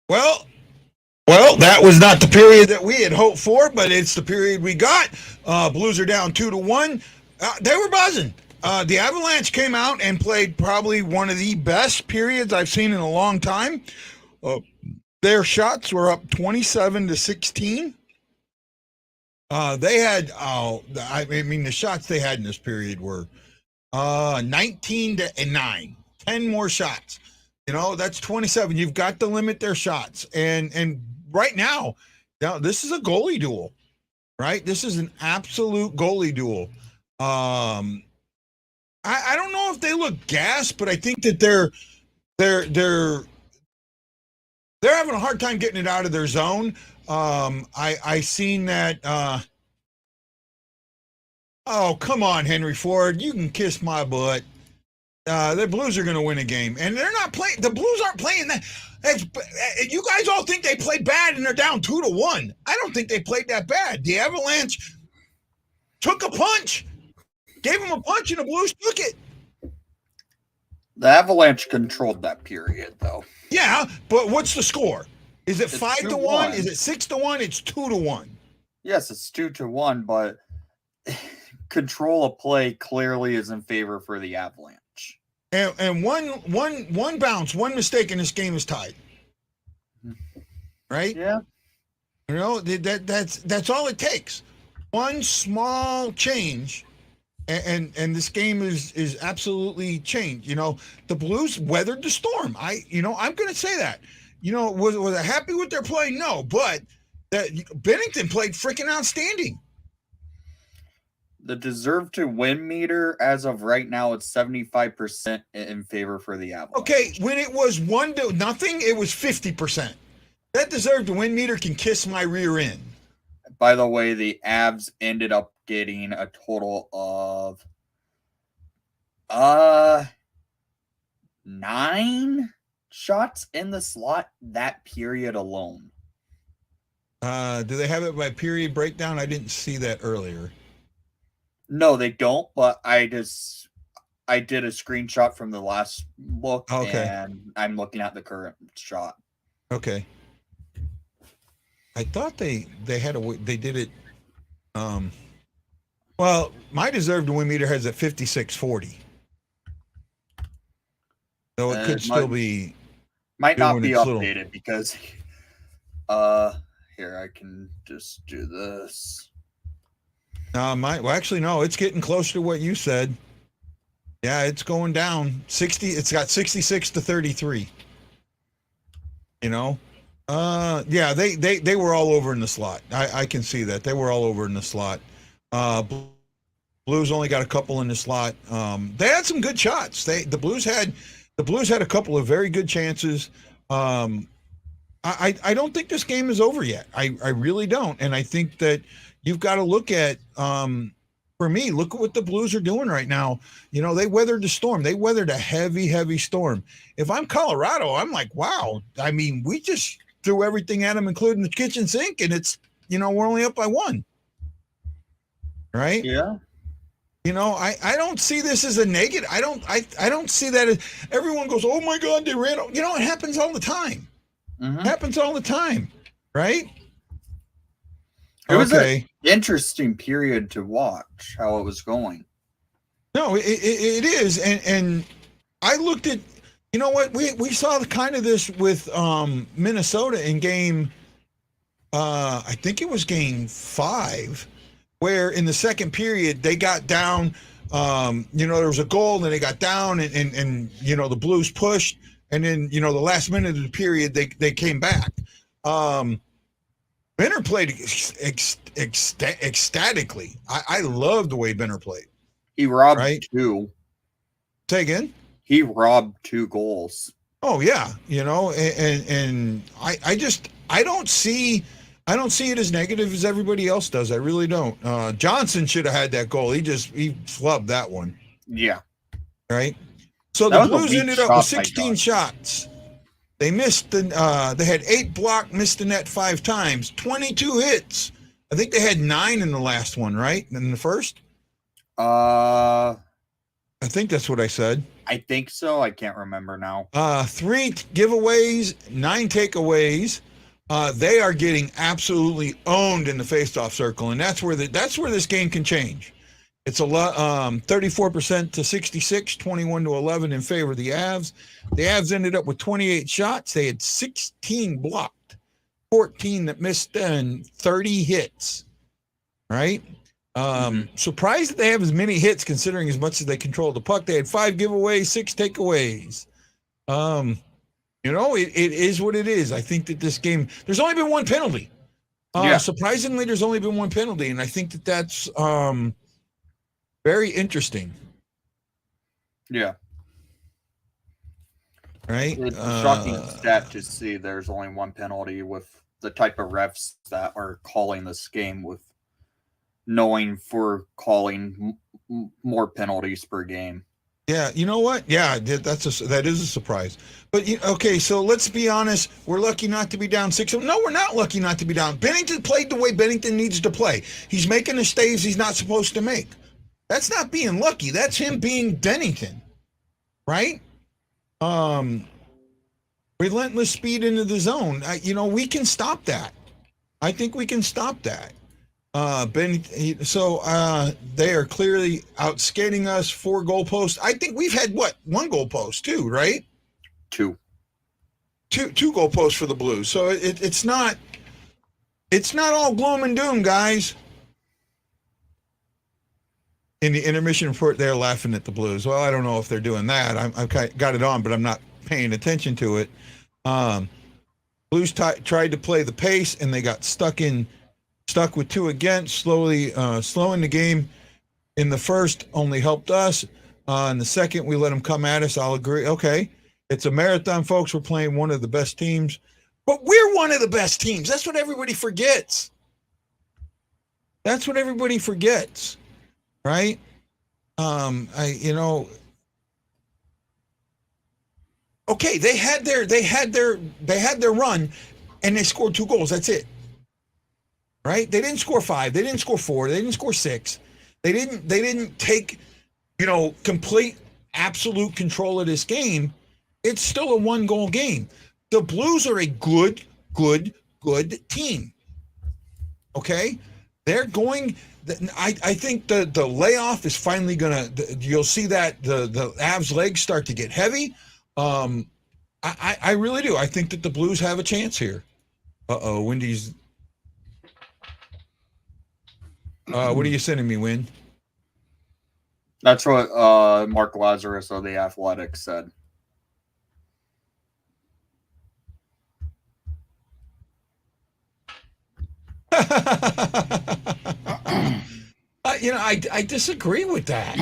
Well, well, that was not the period that we had hoped for, but it's the period we got. Blues are down 2-1. They were buzzing. The Avalanche came out and played probably one of the best periods I've seen in a long time. Uh, their shots were up 27-16. They had, I mean, the shots they had in this period were 19-9, 10 more shots. That's 27. You've got to limit their shots. And right now, this is a goalie duel, right? This is an absolute goalie duel. I don't know if they look gassed, but I think that they're having a hard time getting it out of their zone. I seen that. Oh, come on, Henry Ford, you can kiss my butt. The Blues are going to win a game, and they're not playing. The Blues aren't playing that. You guys all think they played bad, and they're down 2-1. I don't think they played that bad. The Avalanche took a punch, gave them a punch, and the Blues took it. The Avalanche controlled that period, though. Yeah, but what's the score? Is it 5-1? Is it 6-1? It's 2-1. Yes, it's 2-1, but control of play clearly is in favor for the Avalanche. And one bounce, one mistake in this game is tied. Right? Yeah. That's all it takes. One small change, and this game is absolutely changed. The Blues weathered the storm. I'm going to say that. Was I happy with their play? No, but that Bennington played freaking outstanding. The deserve to win meter as of right now, it's 75% in favor for the Avalanche. Okay, when it was 1-0, it was 50%. That deserve to win meter can kiss my rear end. By the way, the Avs ended up getting a total of 9 shots in the slot that period alone. Do they have it by period breakdown? I didn't see that earlier. No, they don't, but I did a screenshot from the last look, and I'm looking at the current shot. Okay. I thought they did it. Well, my deserve to win meter has at 56-40. So it could still be. Might not be updated because here I can just do this. Actually, no, it's getting close to what you said. Yeah, it's going down 60. It's got 66-33. Yeah, they were all over in the slot. I can see that they were all over in the slot. Blues only got a couple in the slot. They had some good shots. The Blues had a couple of very good chances. I don't think this game is over yet. I really don't, and I think that you've got to look at, for me, look at what the Blues are doing right now. They weathered the storm. They weathered a heavy, heavy storm. If I'm Colorado, I'm like, wow. I mean, we just threw everything at them, including the kitchen sink, and it's, we're only up by 1. Right? Yeah. I don't see this as a negative. I don't see that as everyone goes, oh my God, they ran. It happens all the time. Mm-hmm. It happens all the time. Right? It was an interesting period to watch how it was going. No, it is. And I looked at, what, we saw the kind of this with Minnesota in game, I think it was game 5, where in the second period they got down, there was a goal and then they got down and the Blues pushed. And then, the last minute of the period, they came back. Benner played ecstatically. I love the way Benner played. He robbed 2. Say again? He robbed 2 goals. Oh yeah, and I don't see it as negative as everybody else does. I really don't. Johnson should have had that goal. He flubbed that one. Yeah. Right. So the Blues ended up with 16 shots. They missed they had 8 blocked, missed the net 5 times, 22 hits. I think they had 9 in the last one, right? In the first? I think that's what I said. I think so. I can't remember now. 3 giveaways, 9 takeaways. They are getting absolutely owned in the faceoff circle, and that's where this game can change. It's a lot, 34% to 66, 21 to 11 in favor of the Avs. The Avs ended up with 28 shots. They had 16 blocked, 14 that missed, and 30 hits. Right? Surprised that they have as many hits considering as much as they control the puck. They had 5 giveaways, 6 takeaways. It is what it is. I think that this game, there's only been 1 penalty. Surprisingly, there's only been 1 penalty, and I think that that's very interesting. Yeah. Right? It's a shocking stat to see there's only 1 penalty with the type of refs that are calling this game, with knowing for calling more penalties per game. Yeah, you know what? Yeah, that is a surprise. But okay, so let's be honest. We're lucky not to be down 6. No, we're not lucky not to be down. Bennington played the way Bennington needs to play. He's making the staves he's not supposed to make. That's not being lucky. That's him being Bennington, right? Relentless speed into the zone. We can stop that. I think we can stop that. They are clearly outskating us. 4 goalposts. I think we've had 1 goalpost too, right? 2 goalposts for the Blues. So it's not all gloom and doom, guys. In the intermission report, they're laughing at the Blues. Well, I don't know if they're doing that. I've got it on, but I'm not paying attention to it. Blues tried to play the pace, and they got stuck with 2 against. Slowing the game in the first only helped us. In the second, we let them come at us. I'll agree. Okay, it's a marathon, folks. We're playing one of the best teams, but we're one of the best teams. That's what everybody forgets. Right? Okay, they had their run, and they scored 2 goals. That's it. Right? They didn't score 5. They didn't score 4. They didn't score 6. They didn't take, complete absolute control of this game. It's still a 1-goal game. The Blues are a good team. Okay? They're going. I think the layoff is finally gonna. You'll see that the Avs' legs start to get heavy. I really do. I think that the Blues have a chance here. Wendy's. What are you sending me, Win? That's what Mark Lazarus of The Athletic said. I disagree with that.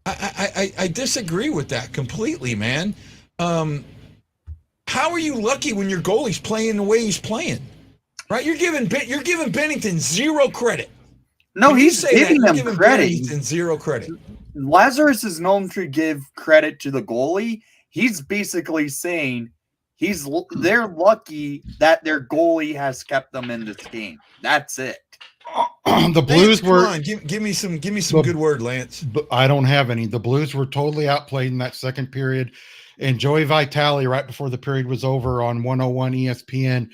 I disagree with that completely, man. How are you lucky when your goalie's playing the way he's playing? Right? You're giving Bennington 0 credit. No, he's giving him credit. Bennington 0 credit. Lazarus is known to give credit to the goalie. He's basically saying they're lucky that their goalie has kept them in this game. That's it. The Blues were. Come on, give me some good word, Lance. I don't have any. The Blues were totally outplayed in that second period, and Joey Vitale, right before the period was over on 101 ESPN,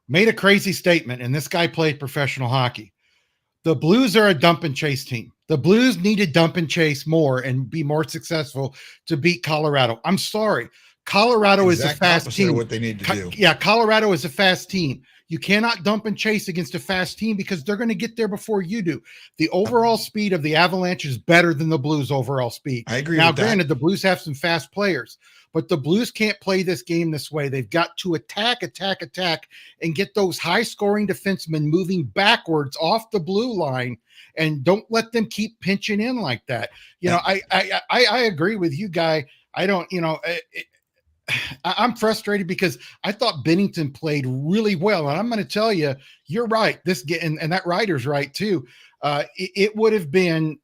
made a crazy statement. And this guy played professional hockey. The Blues are a dump and chase team. The Blues need to dump and chase more and be more successful to beat Colorado. I'm sorry. Colorado is a fast team. What they need to do. Yeah, Colorado is a fast team. You cannot dump and chase against a fast team because they're going to get there before you do. The overall speed of the Avalanche is better than the Blues' overall speed. I agree now, with granted, that. The Blues have some fast players, but the Blues can't play this game this way. They've got to attack, and get those high-scoring defensemen moving backwards off the blue line, and don't let them keep pinching in like that. I agree with you, Guy. I don't, I'm frustrated because I thought Bennington played really well. And I'm going to tell you, you're right. And that writer's right too. It would have been,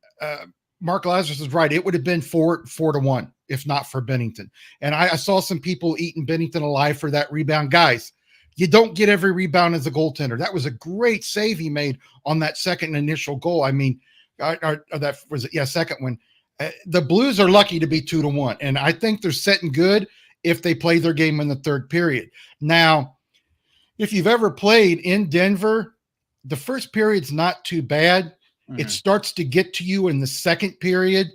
Mark Lazarus is right. It would have been 4-1 if not for Bennington. And I saw some people eating Bennington alive for that rebound. Guys, you don't get every rebound as a goaltender. That was a great save he made on that second initial goal. I mean, that was second one. The Blues are lucky to be 2-1, and I think they're setting good if they play their game in the third period. Now, if you've ever played in Denver, the first period's not too bad. It starts to get to you in the second period,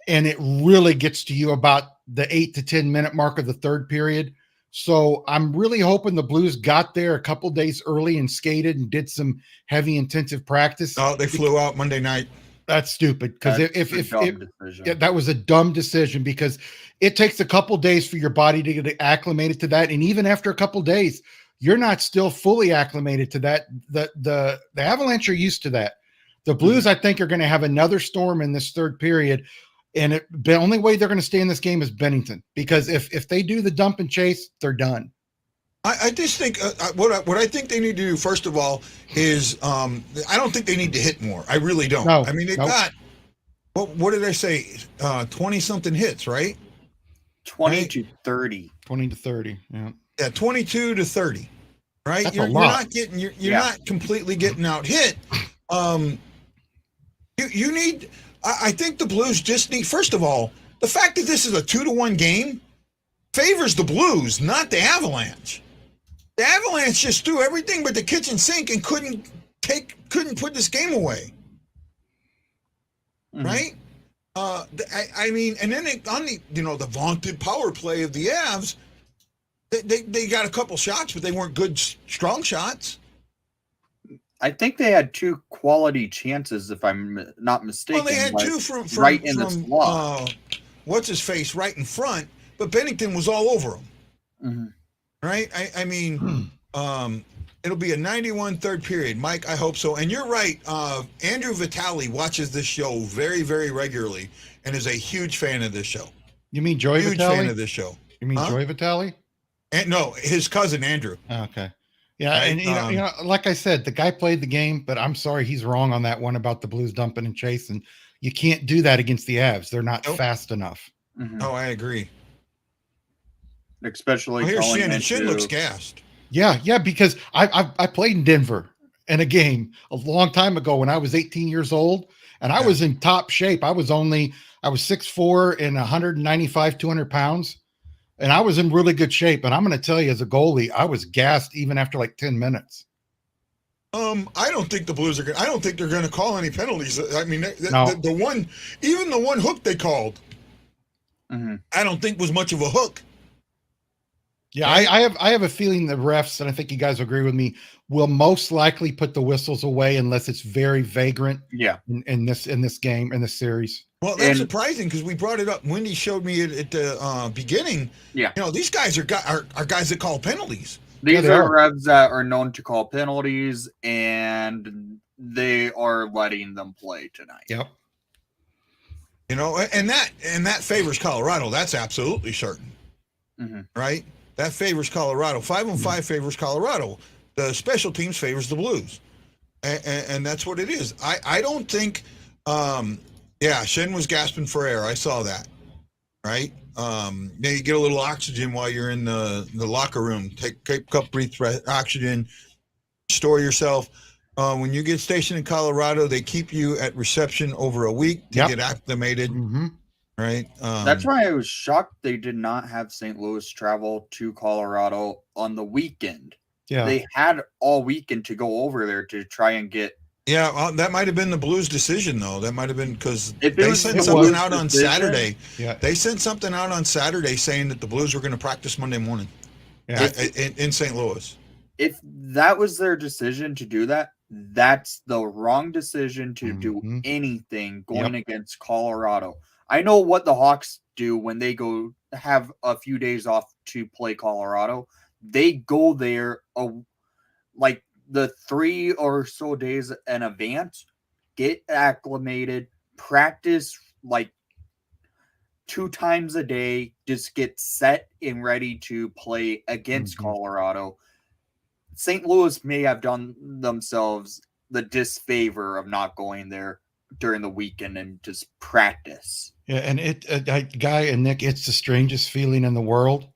and it really gets to you about the 8 to 10 minute mark of the third period. So I'm really hoping the Blues got there a couple days early and skated and did some heavy intensive practice. Oh, they flew out Monday night. That's stupid, because that was a dumb decision, because it takes a couple days for your body to get acclimated to that, and even after a couple days, you're not still fully acclimated to that. The Avalanche are used to that. The Blues, I think, are going to have another storm in this third period, and the only way they're going to stay in this game is Bennington, because if they do the dump and chase, they're done. I just think what I think they need to do, first of all, is I don't think they need to hit more. I really don't. No, I mean, they got, what did I say? 20-something hits, right? 20 to 30. 20 to 30, yeah. Yeah, 22 to 30, right? That's you're a lot. not getting, you're not completely getting out hit. You need, I think the Blues just need, first of all, the fact that this is a 2-1 game favors the Blues, not the Avalanche. The Avalanche just threw everything but the kitchen sink and couldn't put this game away. Right? I mean, and then on the the vaunted power play of the Avs, they got a couple shots, but they weren't good, strong shots. I think they had 2 quality chances, if I'm not mistaken. Well, they had 2 from right in the slot. What's his face right in front, but Bennington was all over him. Right? I mean, it'll be a 91 third period. Mike, I hope so. And you're right. Andrew Vitale watches this show very, very regularly and is a huge fan of this show. You mean Joey Vitale? Huge fan of this show. You mean Joey Vitale? And no, his cousin Andrew. Okay. Yeah, Right? and like I said, the guy played the game, but I'm sorry, he's wrong on that one about the Blues dumping and chasing. You can't do that against the Avs. They're not fast enough. Oh, I agree. Especially here's Shannon. Shin looks gassed. Yeah, because I played in Denver in a game a long time ago when I was 18 years old, and I was in top shape. I was 6'4" and 195, 200 pounds. And I was in really good shape. And I'm going to tell you, as a goalie, I was gassed even after like 10 minutes. I don't think the Blues I don't think they're going to call any penalties. I mean, No. the one hook they called, I don't think was much of a hook. Yeah, I have a feeling the refs, and I think you guys agree with me, will most likely put the whistles away unless it's very vagrant. Yeah. In this game, in this series. Well, that's surprising because we brought it up. Wendy showed me it at the beginning. Yeah. These guys are guys that call penalties. These are refs that are known to call penalties, and they are letting them play tonight. Yep. And that favors Colorado. That's absolutely certain. Right? That favors Colorado. 5-on-5 favors Colorado. The special teams favors the Blues. And that's what it is. I don't think Shen was gasping for air. I saw that. Right? You get a little oxygen while you're in the locker room. Take a couple breaths, oxygen, store yourself. When you get stationed in Colorado, they keep you at reception over a week to get acclimated. Right. That's why I was shocked they did not have St. Louis travel to Colorado on the weekend. Yeah. They had all weekend to go over there to try and get. Yeah, well, that might have been the Blues' decision, though. That might have been because If it they was sent the something Blues' out on decision- Saturday. Yeah. They sent something out on Saturday saying that the Blues were going to practice Monday morning in St. Louis. If that was their decision to do that, that's the wrong decision to do anything going against Colorado. I know what the Hawks do when they go have a few days off to play Colorado. They go there like the 3 or so days in advance, get acclimated, practice like 2 times a day, just get set and ready to play against Colorado. St. Louis may have done themselves the disfavor of not going there during the weekend and just practice. Yeah, and Guy and Nick, it's the strangest feeling in the world.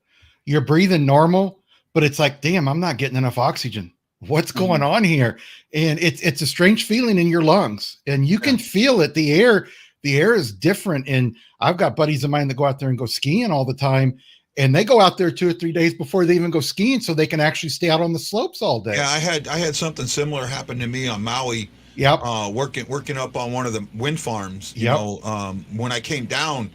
You're breathing normal, but it's like, damn, I'm not getting enough oxygen. What's going on here? And it's a strange feeling in your lungs, and you can feel it. The air The air is different. And I've got buddies of mine that go out there and go skiing all the time. And they go out there 2 or 3 days before they even go skiing so they can actually stay out on the slopes all day. Yeah, I had something similar happen to me on Maui. Yep. Working up on one of the wind farms. You Yep. know, when I came down,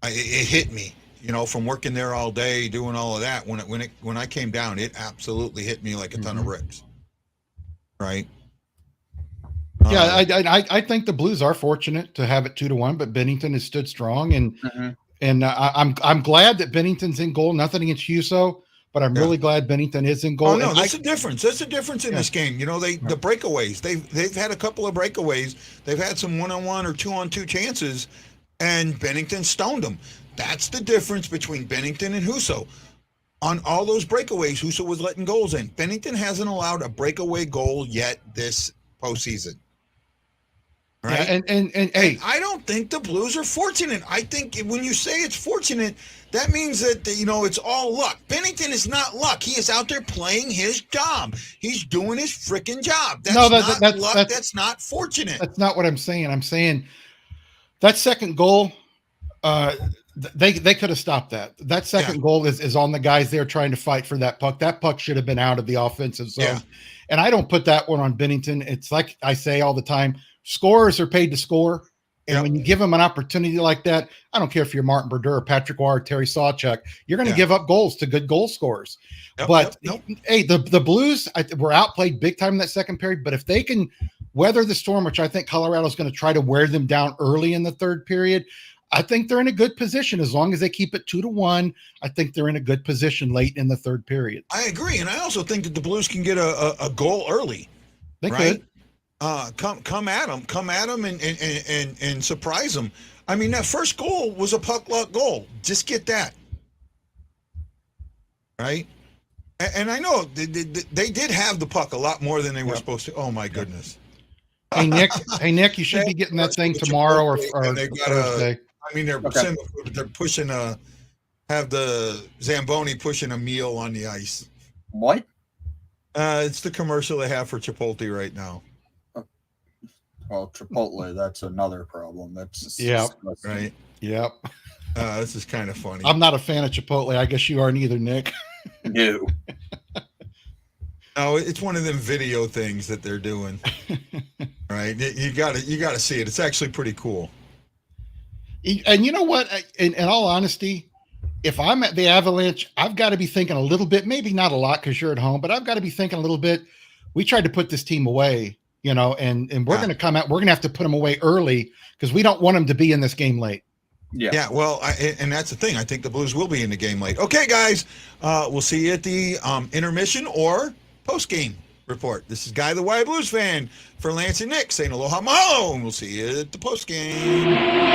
it hit me. You know, from working there all day, doing all of that. When I came down, it absolutely hit me like a ton of bricks. Right. Yeah, I think the Blues are fortunate to have it 2-1, but Bennington has stood strong, and I'm glad that Bennington's in goal. Nothing against Huso, but I'm really glad Bennington is in goal. Oh no, that's a difference. That's a difference in this game. You know, the breakaways. They've had a couple of breakaways. They've had some 1-on-1 or 2-on-2 chances, and Bennington stoned them. That's the difference between Bennington and Huso. On all those breakaways, Huso was letting goals in. Bennington hasn't allowed a breakaway goal yet this postseason. Right? Yeah, and hey, I don't think the Blues are fortunate. I think when you say it's fortunate, that means that, you know, it's all luck. Bennington is not luck. He is out there playing his job. He's doing his freaking job. That's not luck. That's not fortunate. That's not what I'm saying. I'm saying that second goal, they could have stopped that. That second goal is on the guys there trying to fight for that puck. That puck should have been out of the offensive zone. Yeah. And I don't put that one on Bennington. It's like I say all the time, scorers are paid to score. And when you give them an opportunity like that, I don't care if you're Martin Brodeur, Patrick Roy, or Terry Sawchuk, you're going to give up goals to good goal scorers. Hey, the Blues were outplayed big time in that second period. But if they can weather the storm, which I think Colorado's going to try to wear them down early in the third period, I think they're in a good position as long as they keep it 2-1. I think they're in a good position late in the third period. I agree, and I also think that the Blues can get a goal early. They could. Come at them, and surprise them. I mean, that first goal was a puck luck goal. Just get that, right? And I know they did have the puck a lot more than they were supposed to. Oh my goodness! Hey Nick, you should be getting that thing tomorrow or Thursday. I mean, they're pushing have the Zamboni pushing a meal on the ice. What? It's the commercial they have for Chipotle right now. Well, Chipotle, that's another problem. That's right. Yep. This is kind of funny. I'm not a fan of Chipotle. I guess you aren't either, Nick. No. No, it's one of them video things that they're doing. Right? You got to see it. It's actually pretty cool. And you know what? In all honesty, if I'm at the Avalanche, I've got to be thinking a little bit, maybe not a lot because you're at home, but I've got to be thinking a little bit. We tried to put this team away, you know, and we're going to come out. We're going to have to put them away early because we don't want them to be in this game late. Yeah. Well, and that's the thing. I think the Blues will be in the game late. Okay, guys, we'll see you at the intermission or post-game report. This is Guy the Wild Blues fan for Lance and Nick saying aloha mahalo, and we'll see you at the post-game.